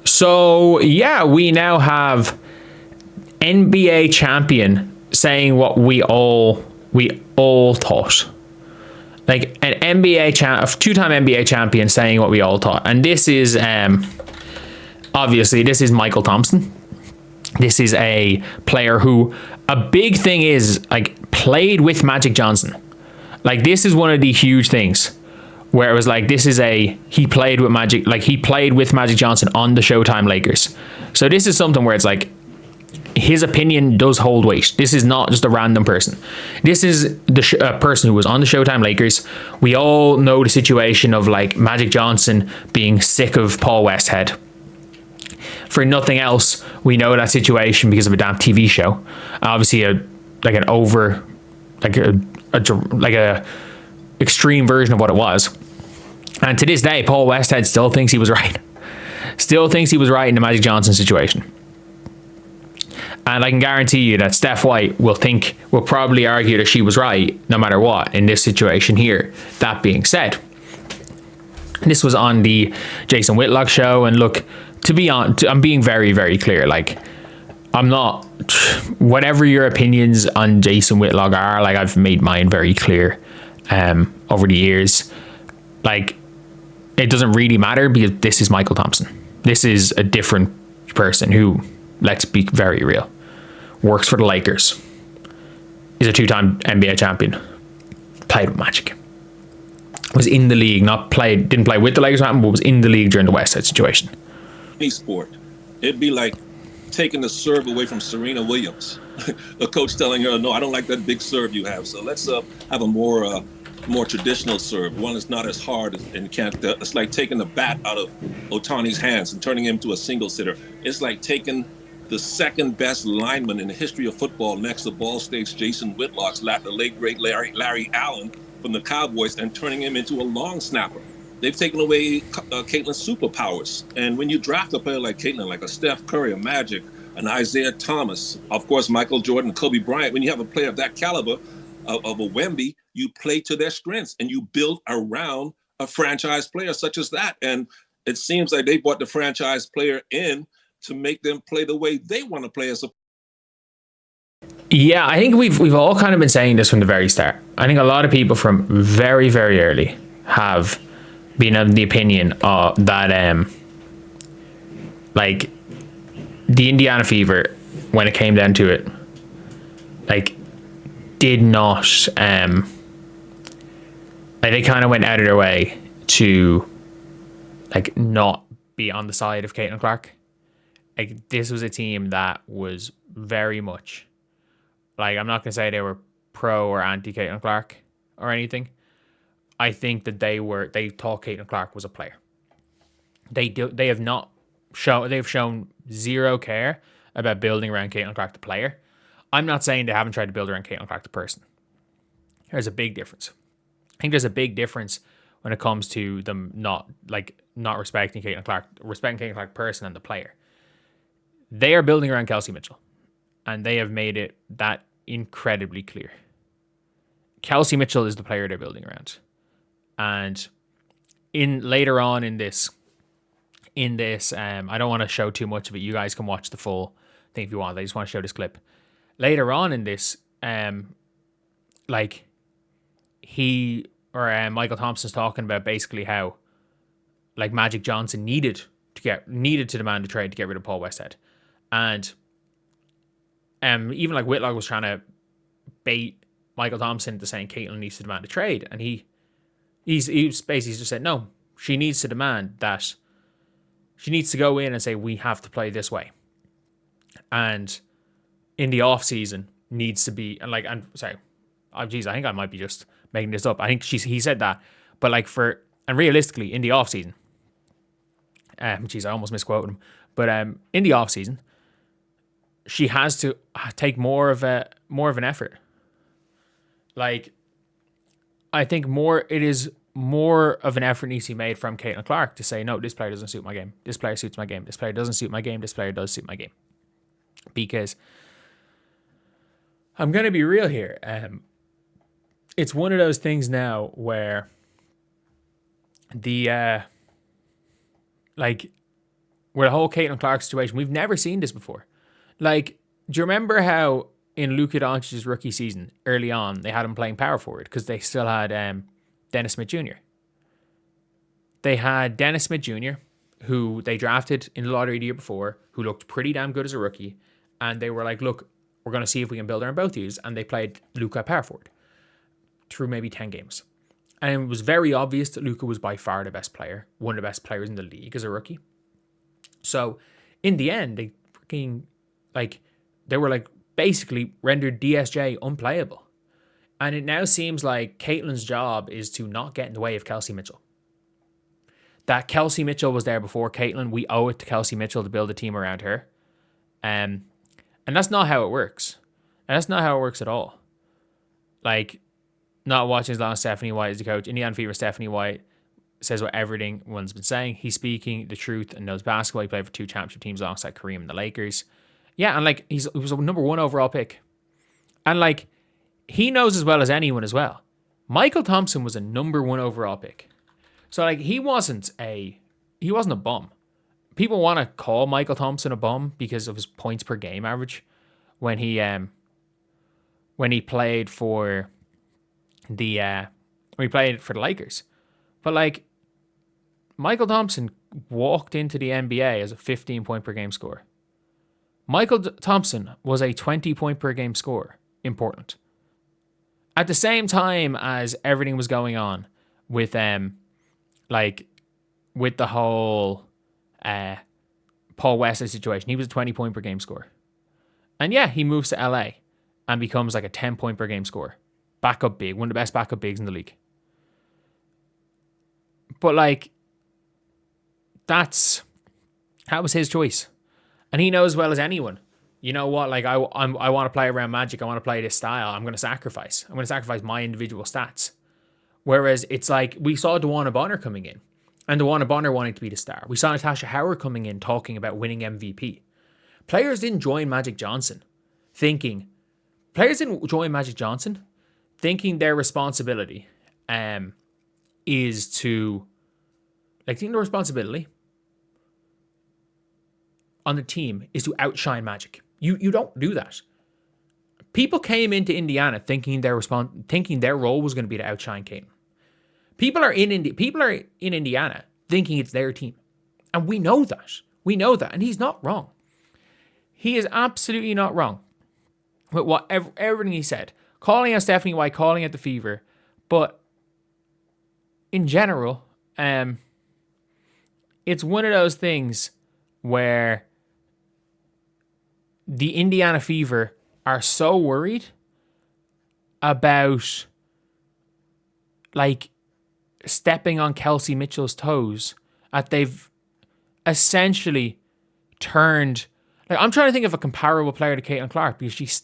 So yeah, we now have NBA champion saying what we all thought. Like an two-time NBA champion saying what we all thought. And this is obviously this is Mychel Thompson. This is a player who, a big thing is, like, played with Magic Johnson. Like, this is one of the huge things where it was like, he played with Magic Johnson on the Showtime Lakers. So this is something where it's like, his opinion does hold weight. This is not just a random person. This is the person who was on the Showtime Lakers. We all know the situation of, like, Magic Johnson being sick of Paul Westhead. For nothing else, we know that situation because of a damn TV show. Obviously, a extreme version of what it was. And to this day, Paul Westhead still thinks he was right. Still thinks he was right in the Magic Johnson situation. And I can guarantee you that Steph White will probably argue that she was right no matter what in this situation here. That being said, this was on the Jason Whitlock show, and look, I'm being very, very clear. Like, I'm not, whatever your opinions on Jason Whitlock are, like, I've made mine very clear over the years. Like, it doesn't really matter because this is Mychel Thompson. This is a different person who, let's be very real, works for the Lakers, is a two-time NBA champion, played with Magic, was in the league, didn't play with the Lakers, but was in the league during the Westside situation. Any sport, it'd be like taking the serve away from Serena Williams. The coach telling her, no, I don't like that big serve you have, so let's have a more traditional serve, one that's not as hard and can't. It's like taking the bat out of Ohtani's hands and turning him into a single sitter. It's like taking the second best lineman in the history of football next to Ball State's Jason Whitlock's the late great Larry Allen from the Cowboys and turning him into a long snapper. They've taken away Caitlin's superpowers. And when you draft a player like Caitlin, like a Steph Curry, a Magic, an Isaiah Thomas, of course, Michael Jordan, Kobe Bryant, when you have a player of that caliber, of a Wemby, you play to their strengths and you build around a franchise player such as that. And it seems like they brought the franchise player in to make them play the way they want to play as a. Yeah, I think we've all kind of been saying this from the very start. I think a lot of people from very, very early have been of the opinion that like the Indiana Fever, when it came down to it, like, did not like, they kind of went out of their way to, like, not be on the side of Caitlin Clark. Like, this was a team that was very much, like, I'm not gonna say they were pro or anti Caitlin Clark or anything. I think that they thought Caitlin Clark was a player. They've shown zero care about building around Caitlin Clark the player. I'm not saying they haven't tried to build around Caitlin Clark the person. There's a big difference. I think there's a big difference when it comes to them not respecting Caitlin Clark, respecting Caitlin Clark the person and the player. They are building around Kelsey Mitchell, and they have made it that incredibly clear. Kelsey Mitchell is the player they're building around. And later on in this, I don't want to show too much of it. You guys can watch the full thing if you want. I just want to show this clip. Later on in this, like, Mychel Thompson's talking about basically how, like, Magic Johnson needed to demand a trade to get rid of Paul Westhead, and even like Whitlock was trying to bait Mychel Thompson into saying Caitlin needs to demand a trade, and he's basically just said no. She needs to demand that. She needs to go in and say we have to play this way, and in the off season needs to be and I think I might be just making this up. I think he said that, but realistically in the off season, I almost misquoted him, but in the off season, she has to take more of an effort. Like, I think it is more of an effort needs to be made from Caitlin Clark to say, no, this player doesn't suit my game. This player suits my game. This player doesn't suit my game. This player does suit my game. Because I'm going to be real here. It's one of those things now where with the whole Caitlin Clark situation. We've never seen this before. Like, do you remember how in Luka Doncic's rookie season, early on, they had him playing power forward because they still had Dennis Smith Jr. They had Dennis Smith Jr., who they drafted in the lottery the year before, who looked pretty damn good as a rookie. And they were like, look, we're going to see if we can build around both these. And they played Luka power forward through maybe 10 games. And it was very obvious that Luka was by far the best player, one of the best players in the league as a rookie. So in the end, they freaking, like, they were like basically rendered DSJ unplayable. And it now seems like Caitlin's job is to not get in the way of Kelsey Mitchell. That Kelsey Mitchell was there before Caitlin. We owe it to Kelsey Mitchell to build a team around her. And that's not how it works. And that's not how it works at all. Like, not watching as long as Stephanie White is the coach. Indiana Fever Stephanie White says what everyone's been saying. He's speaking the truth and knows basketball. He played for 2 championship teams alongside Kareem and the Lakers. Yeah, and like he was a number 1 overall pick. And like he knows as well as anyone as well. Mychel Thompson was a number 1 overall pick. So like he wasn't a bum. People want to call Mychel Thompson a bum because of his points per game average when he played for the Lakers. But like Mychel Thompson walked into the NBA as a 15 point per game scorer. Mychel Thompson was a 20 point per game scorer in Portland. At the same time as everything was going on with with the whole Paul Wesley situation, he was a 20 point per game scorer. And yeah, he moves to LA and becomes like a 10 point per game scorer. Backup big, one of the best backup bigs in the league. But like, that was his choice. And he knows as well as anyone, you know what, like I want to play around Magic, I want to play this style, I'm going to sacrifice my individual stats. Whereas it's like, we saw DeWanna Bonner coming in, and DeWanna Bonner wanting to be the star. We saw Natasha Howard coming in talking about winning MVP. Players didn't join Magic Johnson thinking their responsibility is to, like, the responsibility on the team is to outshine Magic. You don't do that. People came into Indiana thinking their role was going to be to outshine Caitlin. People are in Indiana thinking it's their team. And we know that. And he's not wrong. He is absolutely not wrong with everything he said. Calling out Stephanie White, calling out the Fever. But in general, it's one of those things where the Indiana Fever are so worried about like stepping on Kelsey Mitchell's toes that they've essentially turned. Like, I'm trying to think of a comparable player to Caitlin Clark, because she's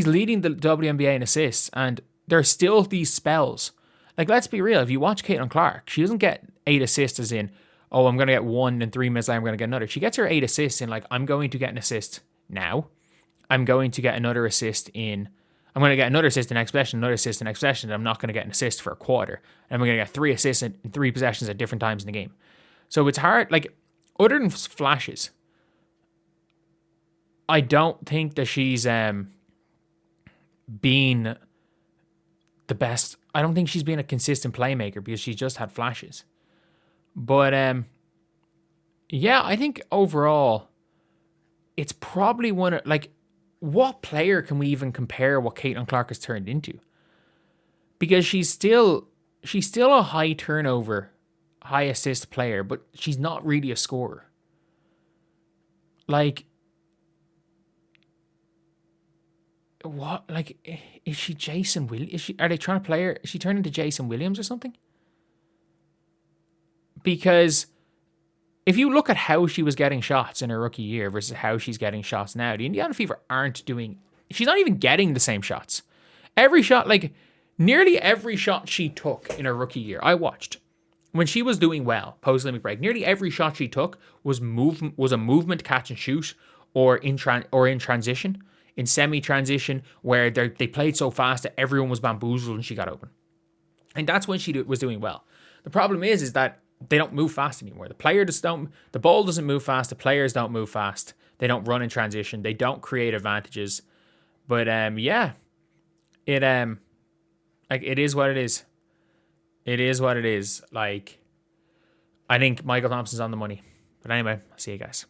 leading the WNBA in assists, and there's still these spells. Like, let's be real, if you watch Caitlin Clark, she doesn't get 8 assists as in, oh, I'm going to get 1 and 3 minutes later I'm going to get another. She gets her 8 assists in like, I'm going to get an assist now. I'm going to get another assist in, I'm going to get another assist in next possession, another assist in next possession, and I'm not going to get an assist for a quarter. And I'm going to get 3 assists in 3 possessions at different times in the game. So it's hard, like, other than flashes, I don't think that she's been the best. I don't think she's been a consistent playmaker, because she's just had flashes. But yeah, I think overall, it's probably one of, like, what player can we even compare what Caitlin Clark has turned into? Because she's still a high turnover, high assist player, but she's not really a scorer. Like, what? Like, is she Jason Williams? Are they trying to play her? Is she turned into Jason Williams or something? Because if you look at how she was getting shots in her rookie year versus how she's getting shots now, the Indiana Fever aren't doing, she's not even getting the same shots. Every shot, like nearly every shot she took in her rookie year, I watched when she was doing well post-Olympic break, nearly every shot she took was a movement catch and shoot, or in transition, in semi-transition, where they played so fast that everyone was bamboozled and she got open. And that's when she was doing well. The problem is that they don't move fast anymore. The ball doesn't move fast. The players don't move fast. They don't run in transition. They don't create advantages. But yeah, it like it is what it is. It is what it is. Like, I think Mychel Thompson's on the money. But anyway, I'll see you guys.